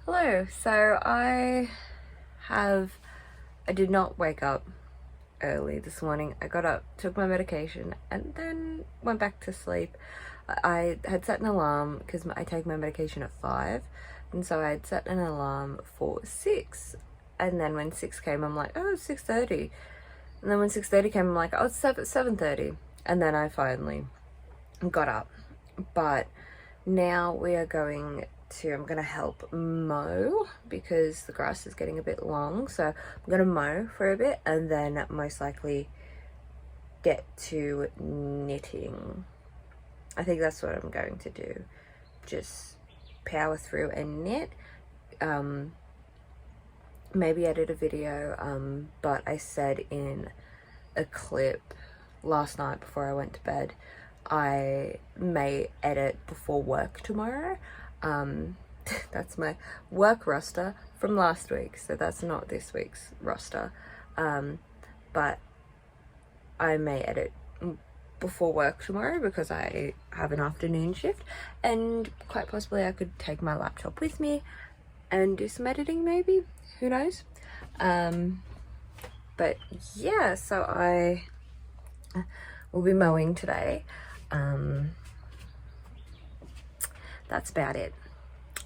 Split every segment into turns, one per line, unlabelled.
Hello. So I did not wake up early this morning. I got up, took my medication, and then went back to sleep. I had set an alarm because I take my medication at 5, and so I had set an alarm for 6. And then when 6 came, I'm like, oh, it's 6:30. And then when 6:30 came, I'm like, oh, it's 7:30. And then I finally got up. But now we are going to, I'm going to help mow because the grass is getting a bit long. So I'm going to mow for a bit and then most likely get to knitting. I think that's what I'm going to do. Just power through and knit. Maybe edit a video, but I said in a clip last night before I went to bed, I may edit before work tomorrow. That's my work roster from last week, so that's not this week's roster. But I may edit before work tomorrow because I have an afternoon shift, and quite possibly I could take my laptop with me and do some editing maybe, who knows. But yeah, so I will be mowing today. That's about it.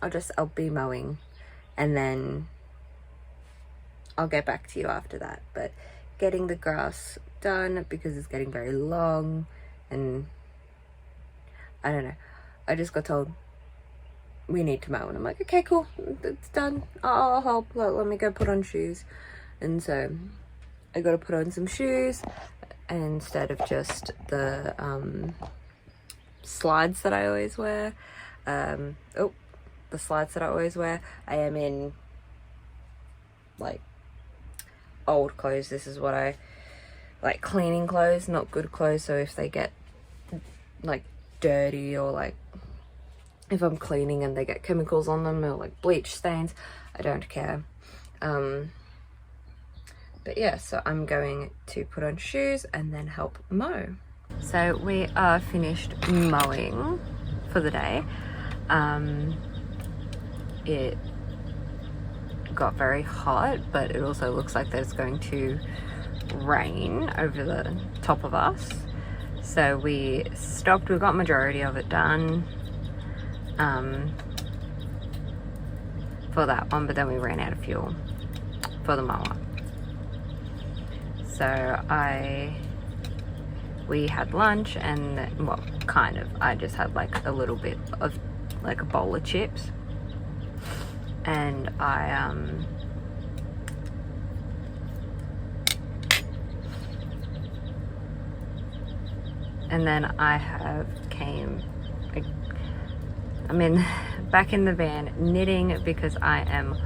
I'll be mowing and then I'll get back to you after that. But getting the grass done because it's getting very long, and I don't know, I just got told we need to mow, and I'm like, okay, cool, it's done, I'll help. Let me go put on shoes. And so I gotta put on some shoes instead of just the slides that I always wear. The slides that I always wear. I am in like old clothes. This is what I like, cleaning clothes, not good clothes. So if they get like dirty, or like if I'm cleaning and they get chemicals on them or like bleach stains, I don't care. But yeah, so I'm going to put on shoes and then help mow. So we are finished mowing for the day. It got very hot, but it also looks like that it's going to rain over the top of us. So we stopped, we got majority of it done for that one, but then we ran out of fuel for the mower. So we had lunch, and well, kind of, I just had like a little bit of like a bowl of chips, and and then I'm back in the van knitting because I am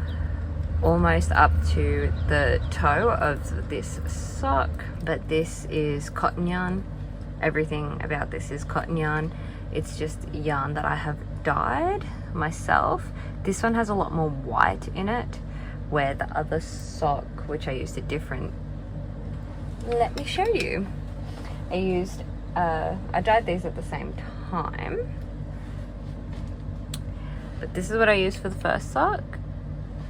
almost up to the toe of this sock. But this is cotton yarn. Everything about this is cotton yarn. It's just yarn that I have dyed myself. This one has a lot more white in it, where the other sock, which I used a different, let me show you. I dyed these at the same time, but this is what I used for the first sock.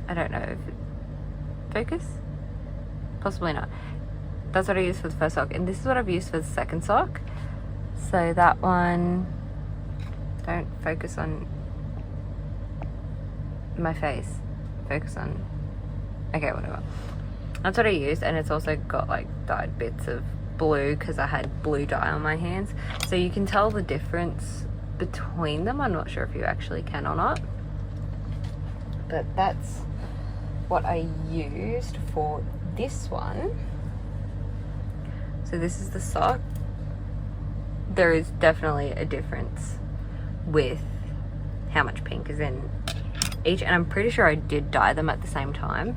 I don't know if it focus, possibly not. That's what I used for the first sock, and this is what I've used for the second sock. So that one, don't focus on my face, focus on, okay, whatever. That's what I used, and it's also got like dyed bits of blue because I had blue dye on my hands, so you can tell the difference between them. I'm not sure if you actually can or not, but that's what I used for this one. So this is the sock. There is definitely a difference with how much pink is in each, and I'm pretty sure I did dye them at the same time.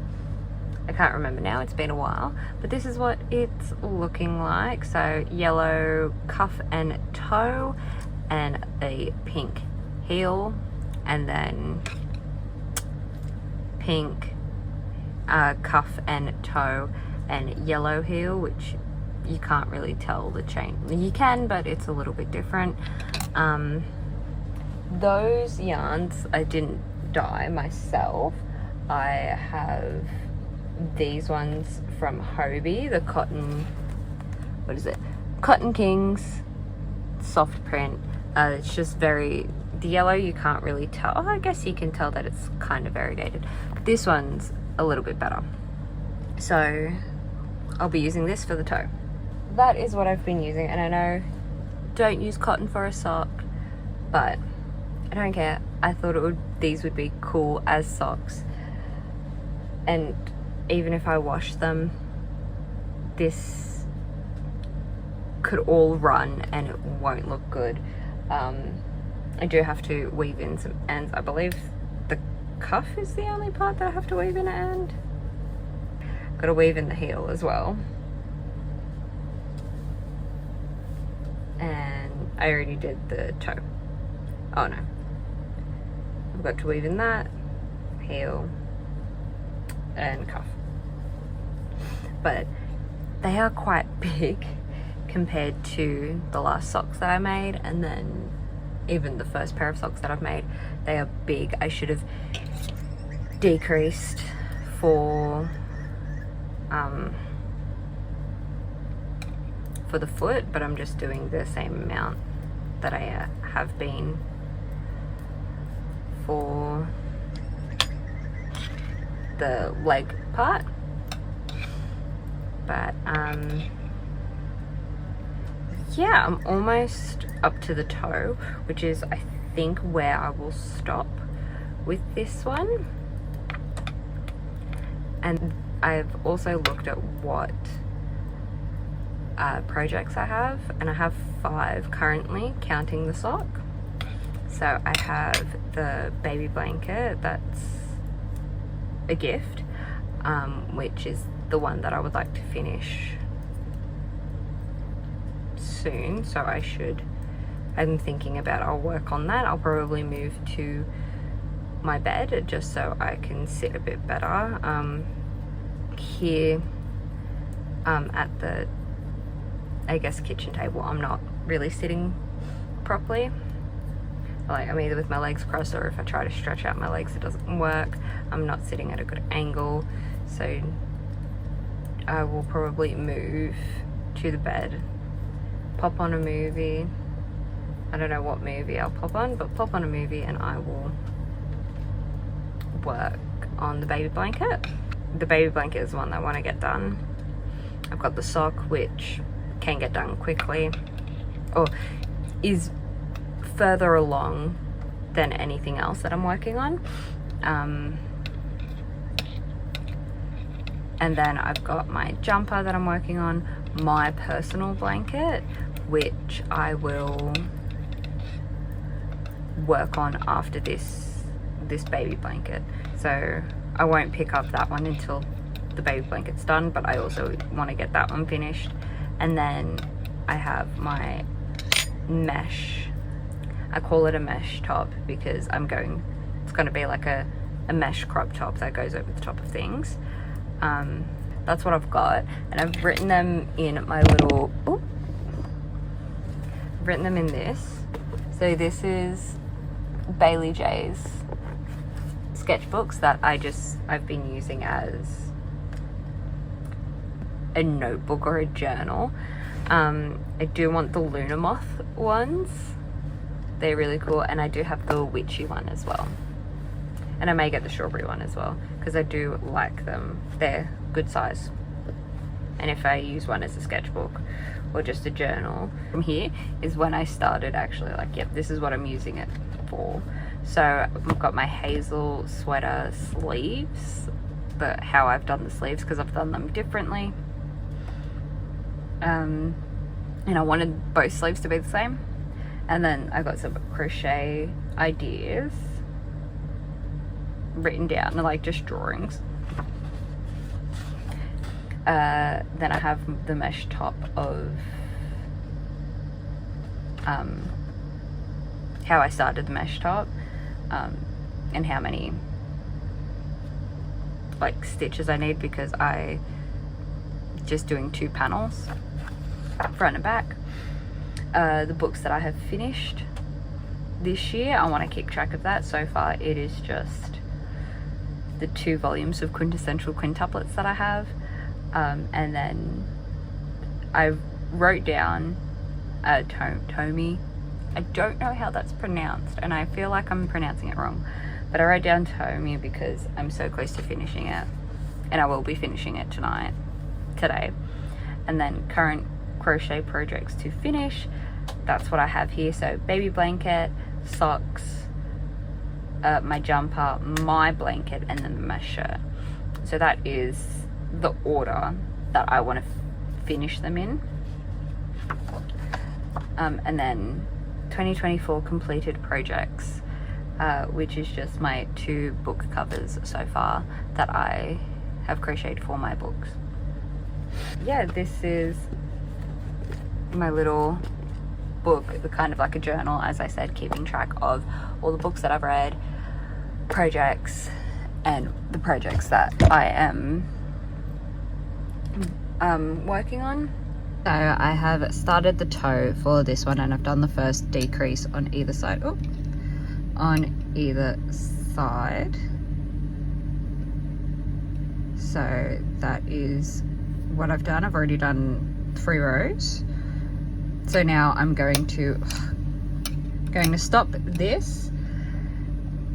I can't remember now, it's been a while, but this is what it's looking like. So yellow cuff and toe and a pink heel, and then pink cuff and toe and yellow heel, which you can't really tell the chain. You can, but it's a little bit different. Those yarns I didn't dye myself, I have these ones from Hobie, the cotton, what is it? Cotton Kings soft print. It's just very, the yellow you can't really tell. Oh, I guess you can tell that it's kind of variegated. This one's a little bit better. So I'll be using this for the toe. That is what I've been using, and I know don't use cotton for a sock, but I don't care. I thought these would be cool as socks, and even if I wash them, this could all run and it won't look good. I do have to weave in some ends. I believe the cuff is the only part that I have to weave in an end. Got to weave in the heel as well. And I already did the toe. Oh no. I've got to weave in that, heel, and cuff. But they are quite big compared to the last socks that I made, and then even the first pair of socks that I've made. They are big. I should have decreased for the foot, but I'm just doing the same amount that I have been for the leg part. But yeah, I'm almost up to the toe, which is I think where I will stop with this one. And I've also looked at what projects I have, and I have 5 currently, counting the sock. So I have the baby blanket, that's a gift, which is the one that I would like to finish soon. So I'm thinking about, I'll work on that. I'll probably move to my bed just so I can sit a bit better. Here at the, I guess, kitchen table, I'm not really sitting properly. Like, I'm either with my legs crossed, or if I try to stretch out my legs it doesn't work. I'm not sitting at a good angle, so I will probably move to the bed, pop on a movie. I don't know what movie I'll pop on, but pop on a movie and I will work on the baby blanket. The baby blanket is the one that I want to get done. I've got the sock, which can get done quickly, or is further along than anything else that I'm working on. And then I've got my jumper that I'm working on, my personal blanket, which I will work on after this baby blanket. So I won't pick up that one until the baby blanket's done, but I also want to get that one finished. And then I have my mesh, I call it a mesh top because it's going to be like a mesh crop top that goes over the top of things. That's what I've got, and I've written them in my little, I've written them in this. So this is Bailey J's sketchbooks that I've been using as a notebook or a journal. I do want the Luna Moth ones. They're really cool, and I do have the witchy one as well. And I may get the strawberry one as well, because I do like them. They're good size. And if I use one as a sketchbook or just a journal, from here is when I started actually like, yep, this is what I'm using it for. So I've got my hazel sweater sleeves, how I've done the sleeves, because I've done them differently. And I wanted both sleeves to be the same. And then I got some crochet ideas written down, like just drawings. Then I have the mesh top of how I started the mesh top, and how many like stitches I need, because I just doing 2 panels, front and back. The books that I have finished, this year I want to keep track of that. So far it is just the 2 volumes of quintessential quintuplets that I have, and then I wrote down Tomi. I don't know how that's pronounced, and I feel like I'm pronouncing it wrong, but I wrote down Tomi because I'm so close to finishing it, and I will be finishing it today. And then current crochet projects to finish, that's what I have here. So baby blanket, socks, my jumper, my blanket, and then my shirt. So that is the order that I want to finish them in. And then 2024 completed projects, which is just my 2 book covers so far that I have crocheted for my books. Yeah, this is my little book, kind of like a journal, as I said, keeping track of all the books that I've read, projects, and the projects that I am working on. So I have started the toe for this one, and I've done the first decrease on either side. Oh, on either side. So that is what I've done. I've already done 3 rows. So now I'm going to stop this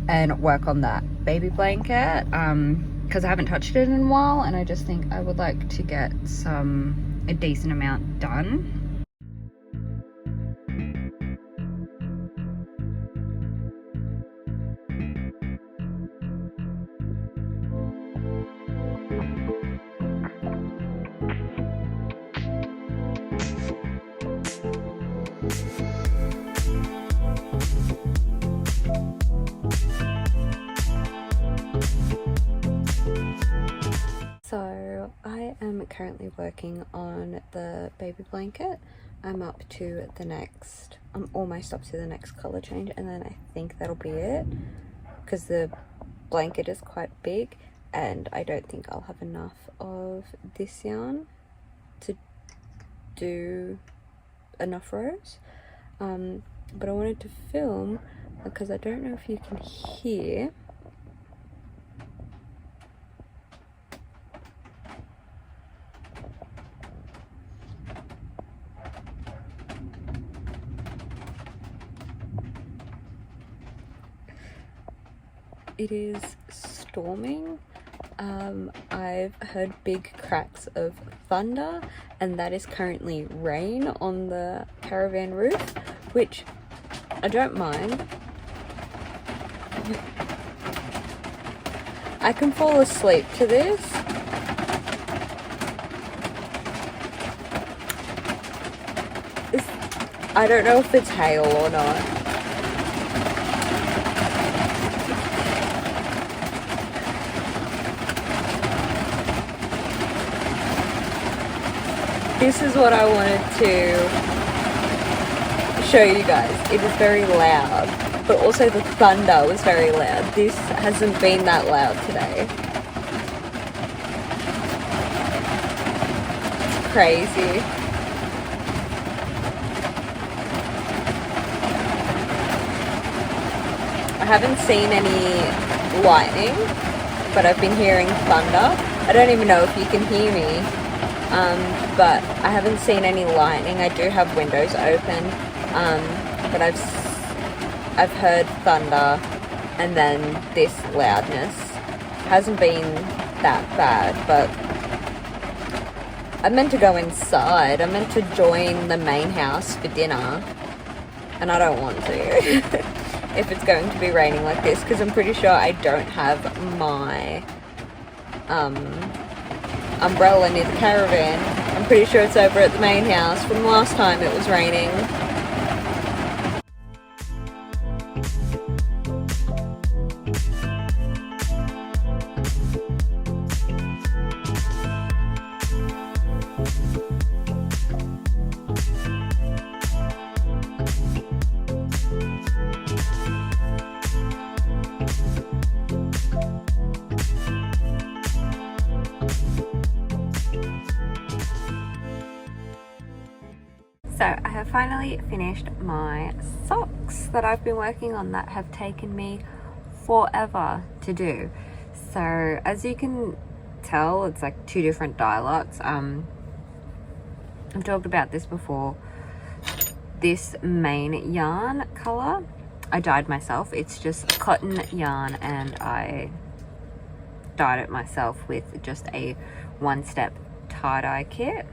and work on that baby blanket, because I haven't touched it in a while, and I just think I would like to get a decent amount done. So I am currently working on the baby blanket. I'm almost up to the next color change, and then I think that'll be it, because the blanket is quite big and I don't think I'll have enough of this yarn to do enough rows. But I wanted to film, because I don't know if you can hear. It is storming. I've heard big cracks of thunder, and that is currently rain on the caravan roof, which I don't mind. I can fall asleep to this. I don't know if it's hail or not. This is what I wanted to show you guys. It is very loud, but also the thunder was very loud. This hasn't been that loud today. It's crazy. I haven't seen any lightning, but I've been hearing thunder. I don't even know if you can hear me. But I haven't seen any lightning. I do have windows open, but I've heard thunder, and then this loudness. Hasn't been that bad, but I meant to go inside. I meant to join the main house for dinner, and I don't want to if it's going to be raining like this, because I'm pretty sure I don't have my umbrella near the caravan. I'm pretty sure it's over at the main house from last time it was raining. So I have finally finished my socks that I've been working on that have taken me forever to do. So as you can tell, it's like two different dye lots. I've talked about this before. This main yarn color I dyed myself. It's just cotton yarn, and I dyed it myself with just a one-step tie-dye kit.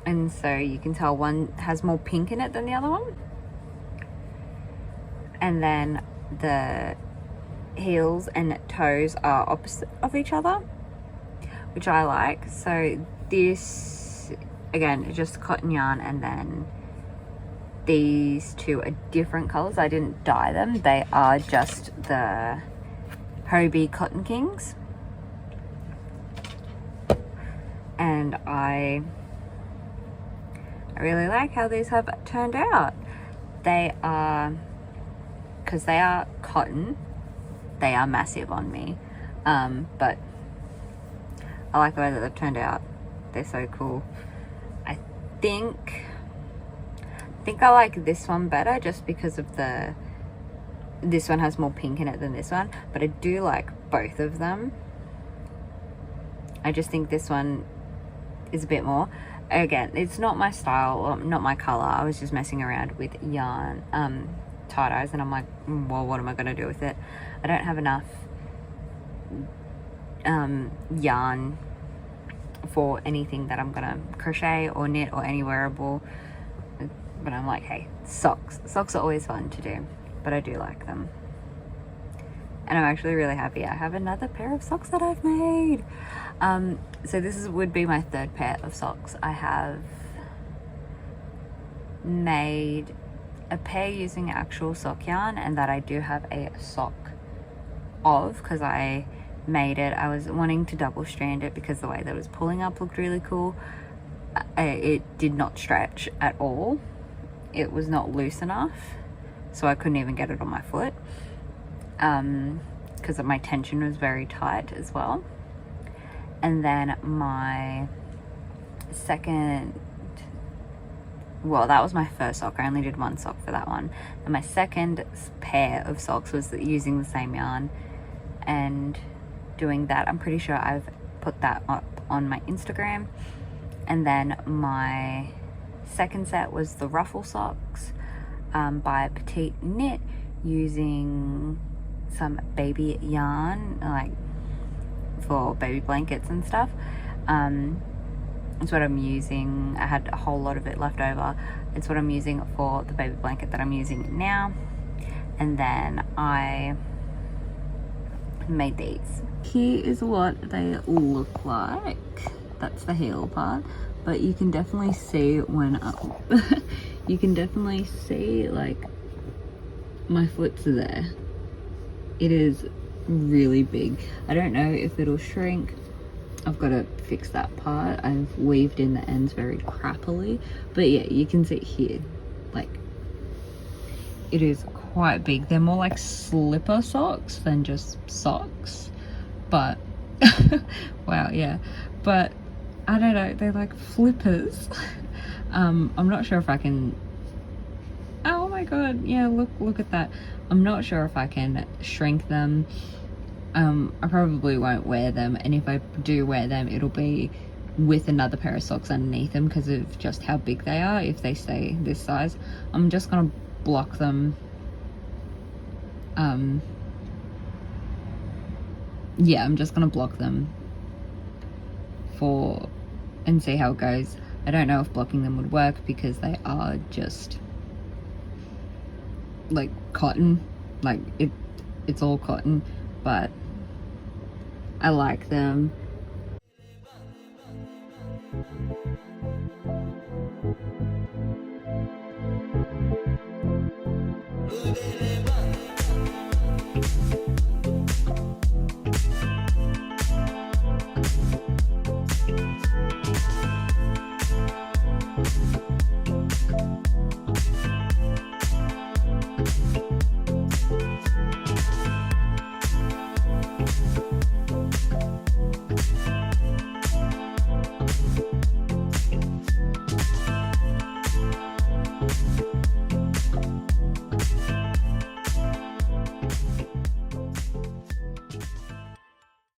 And so you can tell one has more pink in it than the other one. And then the heels and toes are opposite of each other, which I like. So this, again, is just cotton yarn, and then these two are different colors. I didn't dye them. They are just the Hobie Cotton Kings. And I really like how these have turned out. They are, because they are cotton, they are massive on me, but I like the way that they've turned out. They're so cool. I think I like this one better just because of this one has more pink in it than this one, but I do like both of them. I just think this one is a bit more. Again, it's not my style, or not my color. I was just messing around with yarn, tie-dyes, and I'm like, well, what am I going to do with it? I don't have enough yarn for anything that I'm going to crochet or knit or any wearable. But I'm like, hey, socks are always fun to do, but I do like them. And I'm actually really happy I have another pair of socks that I've made. So this would be my third pair of socks. I have made a pair using actual sock yarn, and that I do have a sock of, because I made it. I was wanting to double strand it because the way that it was pulling up looked really cool. It did not stretch at all. It was not loose enough, so I couldn't even get it on my foot. Because my tension was very tight as well. And then my second, well, that was my first sock. I only did one sock for that one. And my second pair of socks was using the same yarn and doing that. I'm pretty sure I've put that up on my Instagram. And then my second set was the ruffle socks by Petite Knit, using some baby yarn, like for baby blankets and stuff. It's what I'm using. I had a whole lot of it left over. It's what I'm using for the baby blanket that I'm using now. And then I made these. Here is what they look like. That's the heel part, but you can definitely see when you can definitely see, like, my foot's there. It is really big. I don't know if it'll shrink. I've got to fix that part. I've weaved in the ends very crappily, but yeah, you can see here, like, it is quite big. They're more like slipper socks than just socks, but wow, yeah, but I don't know, they're like flippers. I'm not sure if I can, oh my god, yeah, look at that. I'm not sure if I can shrink them. I probably won't wear them, and if I do wear them, it'll be with another pair of socks underneath them because of just how big they are. If they stay this size, I'm just gonna block them. Yeah, I'm just gonna block them and see how it goes. I don't know if blocking them would work because they are just like cotton, like it's all cotton, but I like them.